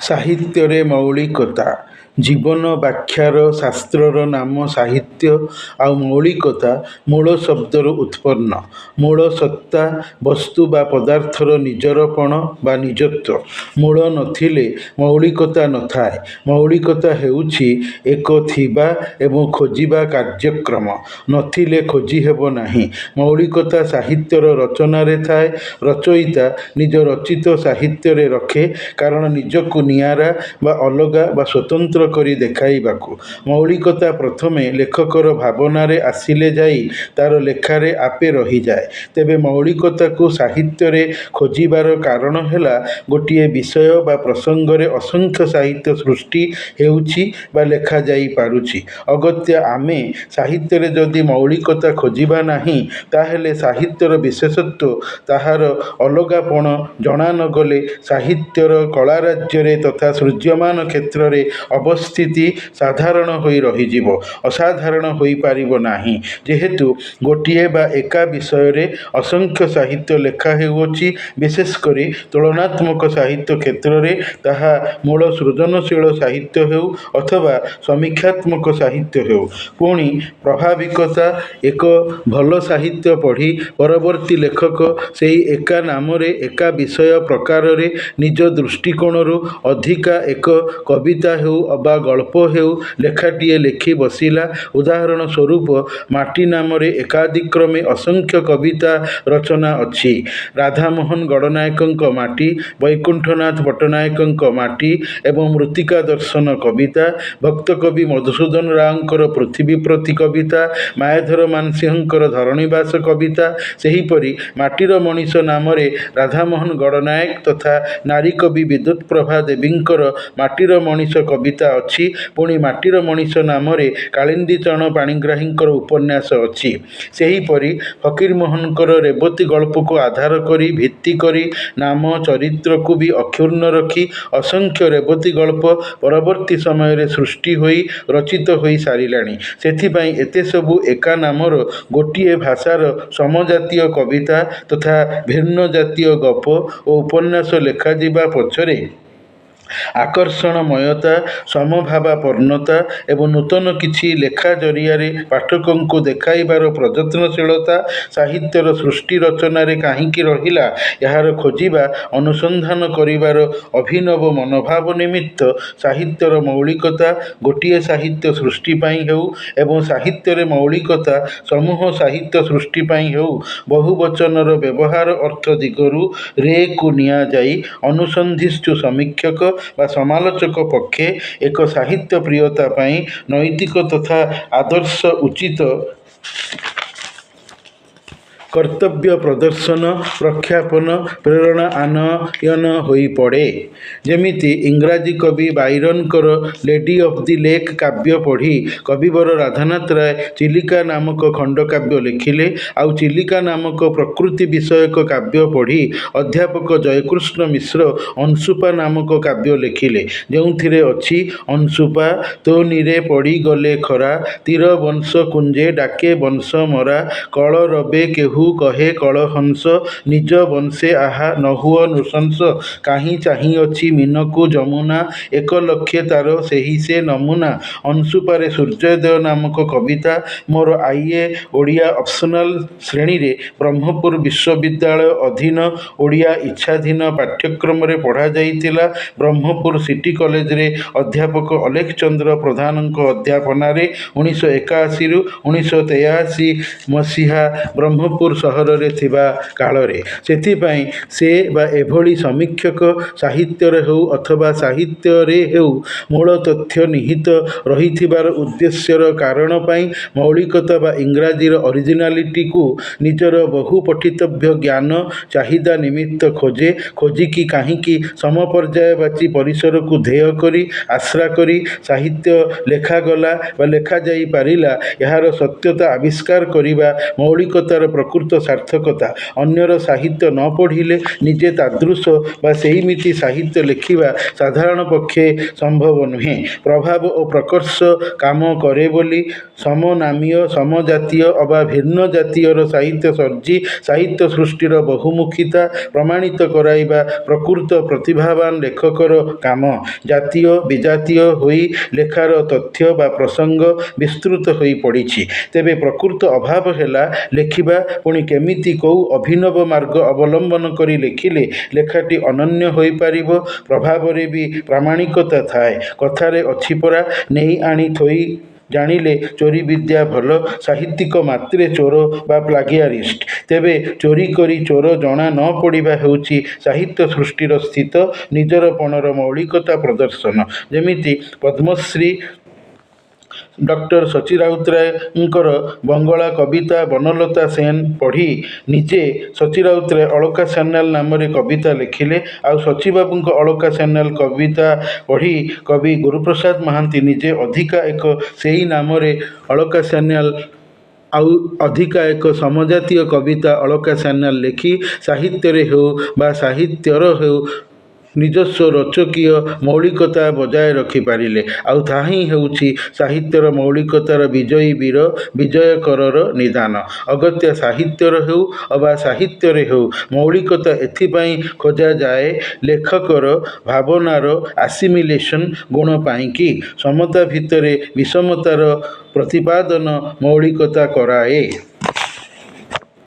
ସାହିତ୍ୟରେ ମୌଳିକତା ଜୀବନ ବ୍ୟାଖ୍ୟାର ଶାସ୍ତ୍ରର ନାମ ସାହିତ୍ୟ। ଆଉ ମୌଳିକତା ମୂଳ ଶବ୍ଦରୁ ଉତ୍ପନ୍ନ। ମୂଳ ସତ୍ତା ବସ୍ତୁ ବା ପଦାର୍ଥର ନିଜରପଣ ବା ନିଜତ୍ୱ। ମୂଳ ନଥିଲେ ମୌଳିକତା ନଥାଏ। ମୌଳିକତା ହେଉଛି ଏକ ଥିବା ଏବଂ ଖୋଜିବା କାର୍ଯ୍ୟକ୍ରମ। ନଥିଲେ ଖୋଜି ହେବ ନାହିଁ। ମୌଳିକତା ସାହିତ୍ୟର ରଚନାରେ ଥାଏ। ରଚୟିତା ନିଜ ରଚିତ ସାହିତ୍ୟରେ ରଖେ, କାରଣ ନିଜକୁ ନିଆରା ବା ଅଲଗା ବା ସ୍ୱତନ୍ତ୍ର କରି ଦେଖାଇବାକୁ। ମୌଳିକତା ପ୍ରଥମେ ଲେଖକର ଭାବନାରେ ଆସିଲେ ଯାଇ ତାର ଲେଖାରେ ଆପେ ରହିଯାଏ। ତେବେ ମୌଳିକତାକୁ ସାହିତ୍ୟରେ ଖୋଜିବାର କାରଣ ହେଲା, ଗୋଟିଏ ବିଷୟ ବା ପ୍ରସଙ୍ଗରେ ଅସଂଖ୍ୟ ସାହିତ୍ୟ ସୃଷ୍ଟି ହେଉଛି ବା ଲେଖାଯାଇ ପାରୁଛି। ଅଗତ୍ୟା ଆମେ ସାହିତ୍ୟରେ ଯଦି ମୌଳିକତା ଖୋଜିବା ନାହିଁ, ତାହେଲେ ସାହିତ୍ୟର ବିଶେଷତ୍ୱ, ତାହାର ଅଲଗାପଣ ଜଣା ନଗଲେ ସାହିତ୍ୟର କଳାରାଜ୍ୟରେ ତଥା ସୃଜ୍ୟମାନ କ୍ଷେତ୍ରରେ ଅବସ୍ଥିତି ସାଧାରଣ ହୋଇ ରହିଯିବ, ଅସାଧାରଣ ହୋଇପାରିବ ନାହିଁ। ଯେହେତୁ ଗୋଟିଏ ବା ଏକା ବିଷୟରେ ଅସଂଖ୍ୟ ସାହିତ୍ୟ ଲେଖା ହେଉଅଛି, ବିଶେଷ କରି ତୁଳନାତ୍ମକ ସାହିତ୍ୟ କ୍ଷେତ୍ରରେ ତାହା ମୂଳ ସୃଜନଶୀଳ ସାହିତ୍ୟ ହେଉ ଅଥବା ସମୀକ୍ଷାତ୍ମକ ସାହିତ୍ୟ ହେଉ। ପୁଣି ପ୍ରଭାବିକତା ଏକ ଭଲ ସାହିତ୍ୟ ପଢ଼ି ପରବର୍ତ୍ତୀ ଲେଖକ ସେହି ଏକା ନାମରେ ଏକା ବିଷୟ ପ୍ରକାରରେ ନିଜ ଦୃଷ୍ଟିକୋଣରୁ ଅଧିକା ଏକ କବିତା ହେଉ ଅବା ଗଳ୍ପ ହେଉ ଲେଖାଟିଏ ଲେଖି ବସିଲା। ଉଦାହରଣ ସ୍ୱରୂପ ମାଟି ନାମରେ ଏକାଦିକ୍ରମେ ଅସଂଖ୍ୟ କବିତା ରଚନା ଅଛି। ରାଧାମୋହନ ଗଡ଼ନାୟକଙ୍କ ମାଟି, ବୈକୁଣ୍ଠନାଥ ପଟ୍ଟନାୟକଙ୍କ ମାଟି ଏବଂ ମୃତ୍ତିକା ଦର୍ଶନ କବିତା, ଭକ୍ତକବି ମଧୁସୂଦନ ରାଓଙ୍କର ପୃଥିବୀ ପ୍ରତି କବିତା, ମାୟାଧର ମାନସିଂହଙ୍କର ଧରଣୀବାସ କବିତା। ସେହିପରି ମାଟିର ମଣିଷ ନାମରେ ରାଧାମୋହନ ଗଡ଼ନାୟକ ତଥା ନାରୀକବି ବିଦ୍ୟୁତ୍ପ୍ରଭା ଦେବୀଙ୍କର ମାଟିର ମଣିଷ କବିତା ଅଛି। ପୁଣି ମାଟିର ମଣିଷ ନାମରେ କାଳିନ୍ଦୀ ଚରଣ ପାଣିଗ୍ରାହୀଙ୍କର ଉପନ୍ୟାସ ଅଛି। ସେହିପରି ଫକୀରମୋହନଙ୍କର ରେବତୀ ଗଳ୍ପକୁ ଆଧାର କରି ଭିତ୍ତି କରି ନାମ ଚରିତ୍ରକୁ ବି ଅକ୍ଷୁର୍ଣ୍ଣ ରଖି ଅସଂଖ୍ୟ ରେବତୀ ଗଳ୍ପ ପରବର୍ତ୍ତୀ ସମୟରେ ସୃଷ୍ଟି ହୋଇ ରଚିତ ହୋଇ ସାରିଲାଣି। ସେଥିପାଇଁ ଏତେ ସବୁ ଏକା ନାମର ଗୋଟିଏ ଭାଷାର ସମଜାତୀୟ କବିତା ତଥା ଭିନ୍ନ ଜାତୀୟ ଗପ ଓ ଉପନ୍ୟାସ ଲେଖାଯିବା ପଛରେ ଆକର୍ଷଣମୟତା, ସମଭାବାପନ୍ନତା ଏବଂ ନୂତନ କିଛି ଲେଖା ଜରିଆରେ ପାଠକଙ୍କୁ ଦେଖାଇବାର ପ୍ରଯତ୍ନଶୀଳତା ସାହିତ୍ୟର ସୃଷ୍ଟି ରଚନାରେ କାହିଁକି ରହିଲା, ଏହାର ଖୋଜିବା ଅନୁସନ୍ଧାନ କରିବାର ଅଭିନବ ମନୋଭାବ ନିମିତ୍ତ ସାହିତ୍ୟର ମୌଳିକତା ଗୋଟିଏ ସାହିତ୍ୟ ସୃଷ୍ଟି ପାଇଁ ହେଉ ଏବଂ ସାହିତ୍ୟରେ ମୌଳିକତା ସମୂହ ସାହିତ୍ୟ ସୃଷ୍ଟି ପାଇଁ ହେଉ, ବହୁବଚନର ବ୍ୟବହାର ଅର୍ଥ ଦିଗରୁ ରେ କୁ ନିଆଯାଇ ଅନୁସନ୍ଧିତ୍ସୁ ସମୀକ୍ଷକ ବା ସମାଲୋଚକ ପକ୍ଷେ ଏକ ସାହିତ୍ୟପ୍ରିୟତା ପାଇଁ ନୈତିକ ତଥା ଆଦର୍ଶ ଉଚିତ କର୍ତ୍ତବ୍ୟ ପ୍ରଦର୍ଶନ, ପ୍ରଖ୍ୟାପନ, ପ୍ରେରଣା ଆନୟନ ହୋଇପଡ଼େ। ଯେମିତି ଇଂରାଜୀ କବି ବାଇରନଙ୍କର ଲେଡି ଅଫ୍ ଦି ଲେକ୍ କାବ୍ୟ ପଢ଼ି କବିବର ରାଧାନାଥ ରାୟ ଚିଲିକା ନାମକ ଖଣ୍ଡକାବ୍ୟ ଲେଖିଲେ। ଆଉ ଚିଲିକା ନାମକ ପ୍ରକୃତି ବିଷୟକ କାବ୍ୟ ପଢ଼ି ଅଧ୍ୟାପକ ଜୟକୃଷ୍ଣ ମିଶ୍ର ଅଂଶୁପା ନାମକ କାବ୍ୟ ଲେଖିଲେ, ଯେଉଁଥିରେ ଅଛି ଅଂଶୁପା ତୋ ନୀରେ ପଡ଼ିଗଲେ ଖରା, ତୀର ବଂଶ କୁଞ୍ଜେ ଡାକେ ବଂଶ ମରା, କଳ ରବେ କେହୁ କହେ କଳହଂସ, ନିଜ ବଂଶେ ଆହା ନହୁଅ ନୃଶଂସ, କାହିଁ ଚାହିଁଅଛି ମୀନକୁ ଯମୁନା, ଏକ ଲକ୍ଷେ ତାର ସେହି ସେ ନମୁନା। ଅଂଶୁପାରେ ସୂର୍ଯ୍ୟୋଦୟ ନାମକ କବିତା ମୋର ଆଇଏ ଓଡ଼ିଆ ଅପସନାଲ ଶ୍ରେଣୀରେ ବ୍ରହ୍ମପୁର ବିଶ୍ୱବିଦ୍ୟାଳୟ ଅଧୀନ ଓଡ଼ିଆ ଇଚ୍ଛାଧୀନ ପାଠ୍ୟକ୍ରମରେ ପଢ଼ାଯାଇଥିଲା। ବ୍ରହ୍ମପୁର ସିଟି କଲେଜରେ ଅଧ୍ୟାପକ ଅଲେଖ ଚନ୍ଦ୍ର ପ୍ରଧାନଙ୍କ ଅଧ୍ୟାପନାରେ 1981ରୁ 1983 ମସିହା ବ୍ରହ୍ମପୁର ସହରରେ ଥିବା କାଳରେ। ସେଥିପାଇଁ ସେ ବା ଏଭଳି ସମୀକ୍ଷକ ସାହିତ୍ୟରେ ହେଉ ଅଥବା ସାହିତ୍ୟରେ ହେଉ ମୂଳ ତଥ୍ୟ ନିହିତ ରହିଥିବାର ଉଦ୍ଦେଶ୍ୟର କାରଣ ପାଇଁ ମୌଳିକତା ବା ଇଂରାଜୀର ଅରିଜିନାଲିଟିକୁ ନିଜର ବହୁ ପଠିତବ୍ୟ ଜ୍ଞାନ ଚାହିଦା ନିମିତ୍ତ ଖୋଜେ। ଖୋଜିକି କାହିଁକି ସମପର୍ଯ୍ୟାୟବାଚୀ ପରିସରକୁ ଧ୍ୟେୟ କରି ଆଶ୍ରା କରି ସାହିତ୍ୟ ଲେଖାଗଲା ବା ଲେଖାଯାଇ ପାରିଲା, ଏହାର ସତ୍ୟତା ଆବିଷ୍କାର କରିବା ମୌଳିକତାର ପ୍ରକୃତ ପ୍ରକୃତ ସାର୍ଥକତା। ଅନ୍ୟର ସାହିତ୍ୟ ନ ପଢ଼ିଲେ ନିଜେ ତାଦୃଶ ବା ସେଇମିତି ସାହିତ୍ୟ ଲେଖିବା ସାଧାରଣ ପକ୍ଷେ ସମ୍ଭବ ନୁହେଁ। ପ୍ରଭାବ ଓ ପ୍ରକର୍ଷ କାମ କରେ ବୋଲି ସମନାମୀୟ, ସମଜାତୀୟ ଅବା ଭିନ୍ନ ଜାତୀୟର ସାହିତ୍ୟ ସର୍ଜି ସାହିତ୍ୟ ସୃଷ୍ଟିର ବହୁମୁଖିତା ପ୍ରମାଣିତ କରାଇବା ପ୍ରକୃତ ପ୍ରତିଭାବାନ ଲେଖକର କାମ। ଜାତୀୟ ବିଜାତୀୟ ହୋଇ ଲେଖାର ତଥ୍ୟ ବା ପ୍ରସଙ୍ଗ ବିସ୍ତୃତ ହୋଇ ପଡ଼ିଛି। ତେବେ ପ୍ରକୃତ ଅଭାବ ହେଲା ଲେଖିବା, ପୁଣି କେମିତି କୋଉ ଅଭିନବ ମାର୍ଗ ଅବଲମ୍ବନ କରି ଲେଖିଲେ ଲେଖାଟି ଅନନ୍ୟ ହୋଇପାରିବ। ପ୍ରଭାବରେ ବି ପ୍ରାମାଣିକତା ଥାଏ। କଥାରେ ଅଛି ପରା, ନେଇ ଆଣି ଥୋଇ ଜାଣିଲେ ଚୋରି ବିଦ୍ୟା ଭଲ। ସାହିତ୍ୟିକ ମାତ୍ରେ ଚୋର ବା ପ୍ଲାଗିଆରିଷ୍ଟ। ତେବେ ଚୋରି କରି ଚୋର ଜଣା ନ ପଡ଼ିବା ହେଉଛି ସାହିତ୍ୟ ସୃଷ୍ଟିର ସ୍ଥିତ ନିଜର ପଣର ମୌଳିକତା ପ୍ରଦର୍ଶନ। ଯେମିତି ପଦ୍ମଶ୍ରୀ ଡକ୍ଟର ସଚ୍ଚି ରାଉତରାୟଙ୍କର ବଙ୍ଗଳା କବିତା ବନଲତା ସେନ ପଢ଼ି ନିଜେ ସଚ୍ଚି ରାଉତରାୟ ଅଳକା ସାନ୍ୟାଲ ନାମରେ କବିତା ଲେଖିଲେ, ଆଉ ସଚ୍ଚିବାବୁଙ୍କ ଅଳକା ସାନ୍ୟାଲ କବିତା ପଢ଼ି କବି ଗୁରୁପ୍ରସାଦ ମହାନ୍ତି ନିଜେ ଅଧିକା ଏକ ସେଇ ନାମରେ ଅଳକା ସାନ୍ୟାଲ ଆଉ ଅଧିକା ଏକ ସମଜାତୀୟ କବିତା ଅଳକା ସାନ୍ୟାଲ ଲେଖି ସାହିତ୍ୟରେ ହେଉ ବା ସାହିତ୍ୟର ହେଉ ନିଜସ୍ୱ ରୋଚକୀୟ ମୌଳିକତା ବଜାୟ ରଖିପାରିଲେ। ଆଉ ତାହା ହିଁ ହେଉଛି ସାହିତ୍ୟର ମୌଳିକତାର ବିଜୟୀ ବୀର ବିଜୟକରର ନିଦାନ। ଅଗତ୍ୟା ସାହିତ୍ୟର ହେଉ ଅବା ସାହିତ୍ୟରେ ହେଉ ମୌଳିକତା ଏଥିପାଇଁ ଖୋଜାଯାଏ ଲେଖକର ଭାବନାର ଆସିମିଲେସନ ଗୁଣ ପାଇଁକି। ସମତା ଭିତରେ ବିଷମତାର ପ୍ରତିପାଦନ ମୌଳିକତା କରାଏ।